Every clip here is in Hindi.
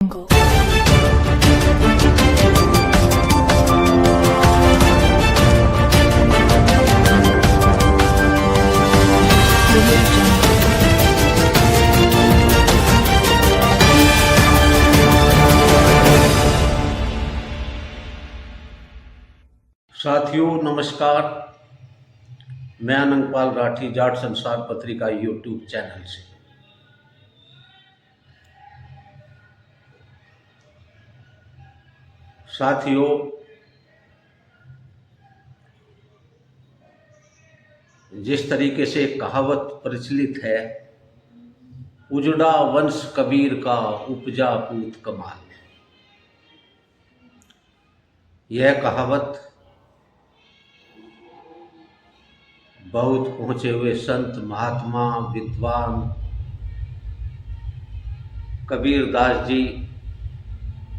Jungle. साथियों नमस्कार। मैं अनंगपाल राठी जाट संसार पत्रिका यूट्यूब चैनल से। साथियों, जिस तरीके से कहावत प्रचलित है, उजड़ा वंश कबीर का उपजा पूत कमाल, यह कहावत बहुत पहुंचे हुए संत महात्मा विद्वान कबीर दास जी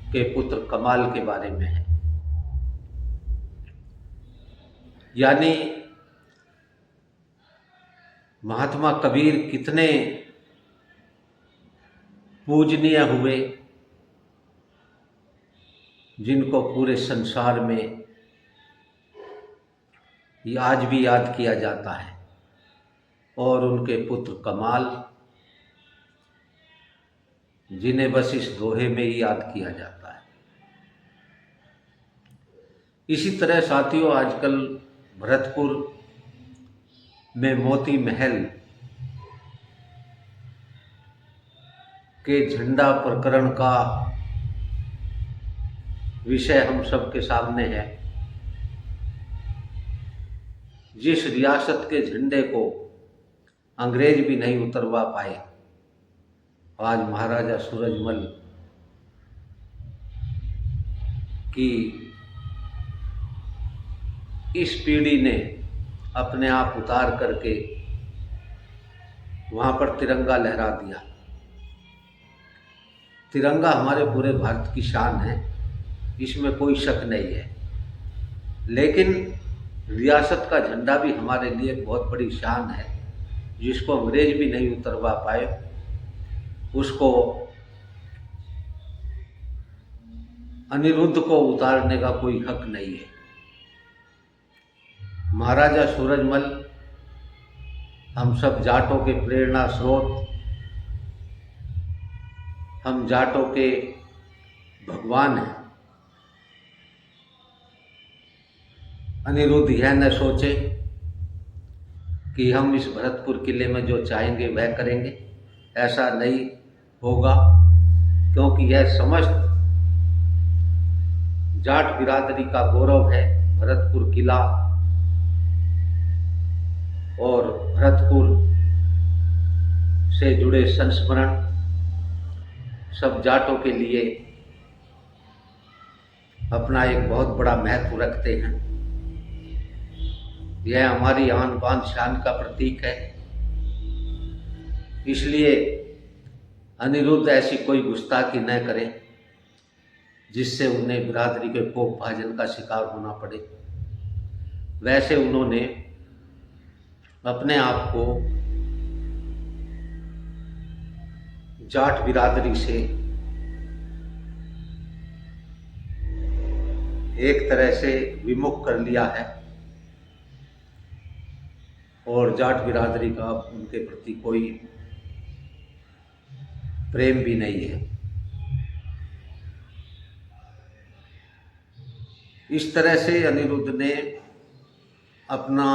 के पुत्र कमाल के बारे में है। यानी महात्मा कबीर कितने पूजनीय हुए, जिनको पूरे संसार में आज भी याद किया जाता है, और उनके पुत्र कमाल, जिन्हें बस इस दोहे में ही याद किया जाता है। इसी तरह साथियों, आजकल भरतपुर में मोती महल के झंडा प्रकरण का विषय हम सबके सामने है। जिस रियासत के झंडे को अंग्रेज भी नहीं उतरवा पाए, आज महाराजा सूरजमल की इस पीढ़ी ने अपने आप उतार करके वहाँ पर तिरंगा लहरा दिया। तिरंगा हमारे पूरे भारत की शान है, इसमें कोई शक नहीं है। लेकिन रियासत का झंडा भी हमारे लिए एक बहुत बड़ी शान है, जिसको अंग्रेज भी नहीं उतरवा पाए। उसको अनिरुद्ध को उतारने का कोई हक नहीं है। महाराजा सूरजमल हम सब जाटों के प्रेरणा स्रोत, हम जाटों के भगवान हैं। अनिरुद्ध यह न सोचे कि हम इस भरतपुर किले में जो चाहेंगे वह करेंगे, ऐसा नहीं होगा, क्योंकि यह समस्त जाट बिरादरी का गौरव है। भरतपुर किला और भरतपुर से जुड़े संस्मरण सब जाटों के लिए अपना एक बहुत बड़ा महत्व रखते हैं। यह हमारी आन बान शान का प्रतीक है। इसलिए अनिरुद्ध ऐसी कोई गुस्ताखी न करें जिससे उन्हें बिरादरी के कोप भाजन का शिकार होना पड़े। वैसे उन्होंने अपने आप को जाट बिरादरी से एक तरह से विमुख कर लिया है, और जाट बिरादरी का उनके प्रति कोई प्रेम भी नहीं है। इस तरह से अनिरुद्ध ने अपना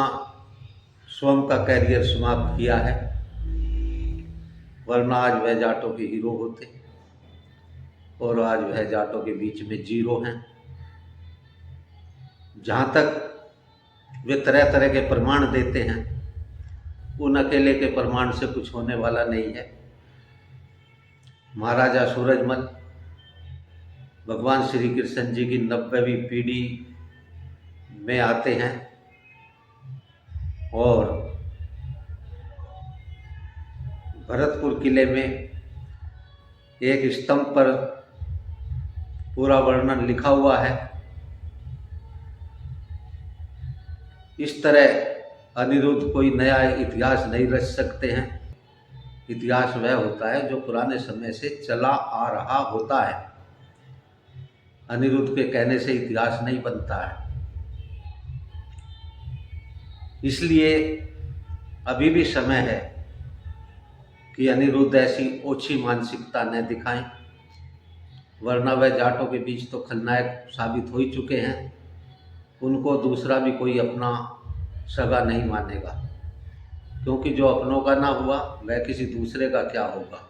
स्वयं का कैरियर समाप्त किया है, वरना आज वह जाटों के हीरो होते, और आज वह जाटों के बीच में जीरो हैं। जहाँ तक वे तरह तरह के प्रमाण देते हैं, उन अकेले के प्रमाण से कुछ होने वाला नहीं है। महाराजा सूरजमल भगवान श्री कृष्ण जी की 90वीं पीढ़ी में आते हैं, और भरतपुर किले में एक स्तंभ पर पूरा वर्णन लिखा हुआ है। इस तरह अनिरुद्ध कोई नया इतिहास नहीं रच सकते हैं। इतिहास वह होता है जो पुराने समय से चला आ रहा होता है। अनिरुद्ध के कहने से इतिहास नहीं बनता है। इसलिए अभी भी समय है कि अनिरुद्ध ऐसी ओछी मानसिकता न दिखाएं, वरना वह जाटों के बीच तो खलनायक साबित हो ही चुके हैं। उनको दूसरा भी कोई अपना सगा नहीं मानेगा, क्योंकि जो अपनों का ना हुआ वह किसी दूसरे का क्या होगा।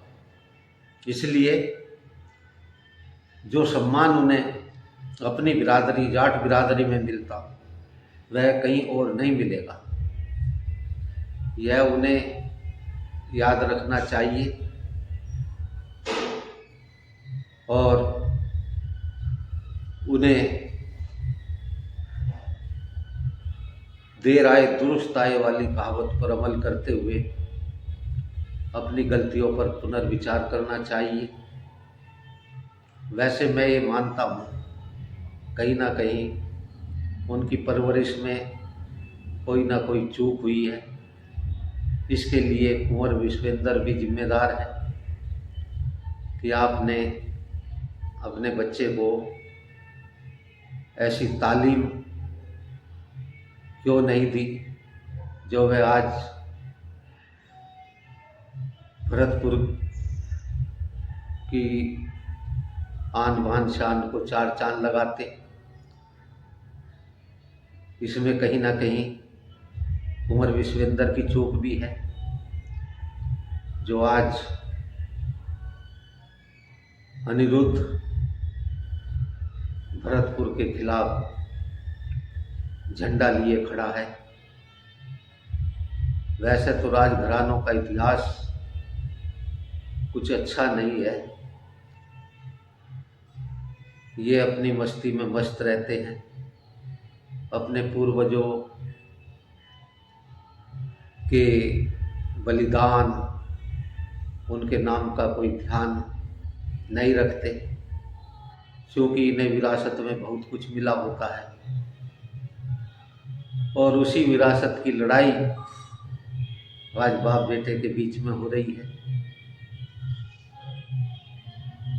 इसलिए जो सम्मान उन्हें अपनी बिरादरी जाट बिरादरी में मिलता वह कहीं और नहीं मिलेगा। यह उन्हें याद रखना चाहिए और उन्हें देर आए दुरुस्त आए वाली कहावत पर अमल करते हुए अपनी गलतियों पर पुनर्विचार करना चाहिए। वैसे मैं ये मानता हूँ कहीं ना कहीं उनकी परवरिश में कोई ना कोई चूक हुई है। इसके लिए कुंवर विश्वेंद्र भी जिम्मेदार है कि आपने अपने बच्चे को ऐसी तालीम क्यों नहीं दी जो वह आज भरतपुर की आन बान शान को चार चांद लगाते। इसमें कहीं ना कहीं कुंवर विश्वेंद्र की चूक भी है, जो आज अनिरुद्ध भरतपुर के खिलाफ झंडा लिए खड़ा है। वैसे तो राजघरानों का इतिहास कुछ अच्छा नहीं है। ये अपनी मस्ती में मस्त रहते हैं, अपने पूर्वजों के बलिदान उनके नाम का कोई ध्यान नहीं रखते, क्योंकि इन्हें विरासत में बहुत कुछ मिला होता है और उसी विरासत की लड़ाई आज बाप बेटे के बीच में हो रही है।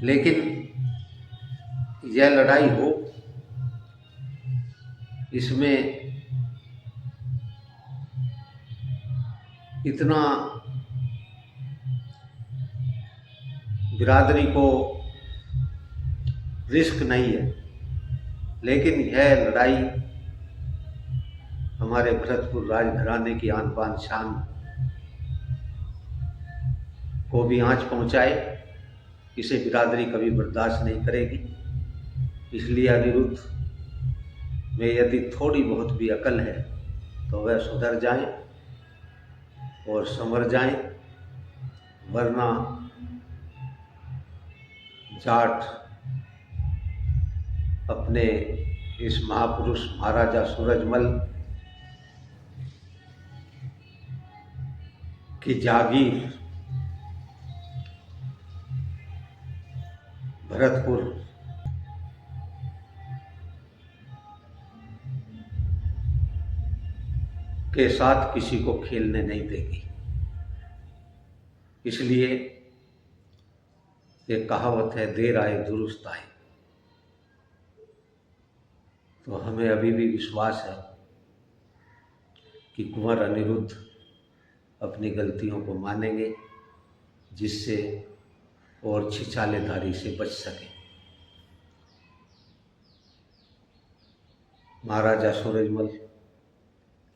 लेकिन यह लड़ाई हो, इसमें इतना बिरादरी को रिस्क नहीं है, लेकिन यह लड़ाई हमारे भरतपुर राजघराने की आन बान शान को भी आंच पहुंचाए, इसे बिरादरी कभी बर्दाश्त नहीं करेगी। इसलिए अनिरुद्ध में यदि थोड़ी बहुत भी अकल है तो वह सुधर जाएं और संवर जाएं, वरना जाट अपने इस महापुरुष महाराजा सूरजमल की जागीर भरतपुर के साथ किसी को खेलने नहीं देगी। इसलिए एक कहावत है, देर आए दुरुस्त आए। तो हमें अभी भी विश्वास है कि कुंवर अनिरुद्ध अपनी गलतियों को मानेंगे, जिससे और छिछालेधारी से बच सके। महाराजा सूरजमल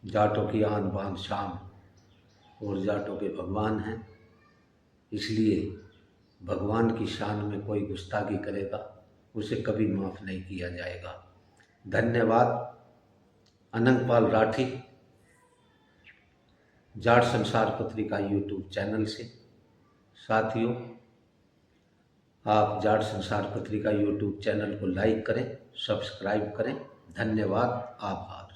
जाटों की आन बान शान और जाटों के भगवान हैं, इसलिए भगवान की शान में कोई गुस्ताखी करेगा उसे कभी माफ़ नहीं किया जाएगा। धन्यवाद। अनंगपाल राठी, जाट संसार पत्रिका यूट्यूब चैनल से। साथियों, आप जाट संसार पत्रिका यूट्यूब चैनल को लाइक करें, सब्सक्राइब करें। धन्यवाद। आभार।